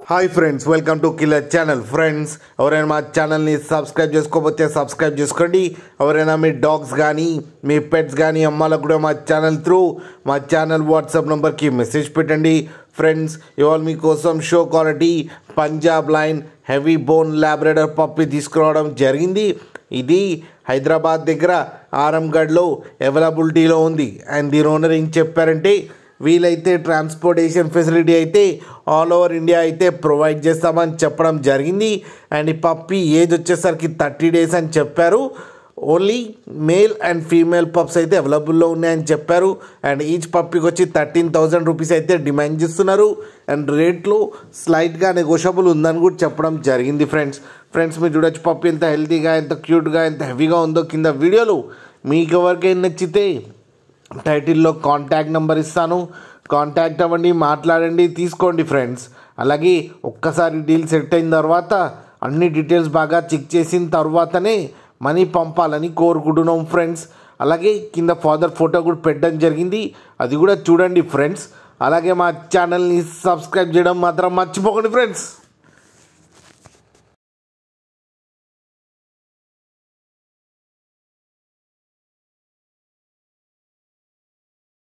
Hi friends, welcome to killer channel. Friends, ఎవరైనా మా ఛానల్ని సబ్స్క్రైబ్ చేసుకోకపోతే సబ్స్క్రైబ్ చేసుకోండి. ఎవరైనా మీ డాగ్స్ కానీ మీ పెట్స్ కానీ అమ్మాలకు కూడా మా ఛానల్ త్రూ మా ఛానల్ వాట్సాప్ నెంబర్కి మెసేజ్ పెట్టండి. ఫ్రెండ్స్, ఇవాళ మీకోసం show quality Punjab line heavy bone labrador puppy తీసుకురావడం జరిగింది. ఇది హైదరాబాద్ దగ్గర ఆరంగఢ్లో అవైలబిలిటీలో ఉంది. అండ్ దీని ఓనర్ ఏం చెప్పారంటే, వీలైతే ట్రాన్స్పోర్టేషన్ ఫెసిలిటీ అయితే ఆల్ ఓవర్ ఇండియా అయితే ప్రొవైడ్ చేస్తామని చెప్పడం జరిగింది. అండ్ ఈ పప్పి ఏజ్ వచ్చేసరికి 30 days అని చెప్పారు. Only male and female pups అయితే అవైలబుల్లో ఉన్నాయని చెప్పారు. అండ్ ఈచ్ పప్పికి వచ్చి 13,000 రూపీస్ అయితే డిమాండ్ చేస్తున్నారు. అండ్ రేట్లు స్లైట్గా నెగోషియబుల్ ఉందని కూడా చెప్పడం జరిగింది. ఫ్రెండ్స్ మీరు చూడొచ్చు పప్పి ఎంత హెల్తీగా, ఎంత క్యూట్గా, ఎంత హెవీగా ఉందో కింద వీడియోలో. మీకు ఎవరికైనా నచ్చితే టైటిల్లో కాంటాక్ట్ నెంబర్ ఇస్తాను, కాంటాక్ట్ అవ్వండి, మాట్లాడండి, తీసుకోండి ఫ్రెండ్స్. అలాగే ఒక్కసారి డీల్ సెట్ అయిన తర్వాత అన్ని డీటెయిల్స్ బాగా చెక్ చేసిన తర్వాతనే మనీ పంపాలని కోరుకుంటున్నాం ఫ్రెండ్స్. అలాగే కింద ఫాదర్ ఫోటో కూడా పెట్టడం జరిగింది, అది కూడా చూడండి ఫ్రెండ్స్. అలాగే మా ఛానల్ని సబ్స్క్రైబ్ చేయడం మాత్రం మర్చిపోకండి ఫ్రెండ్స్.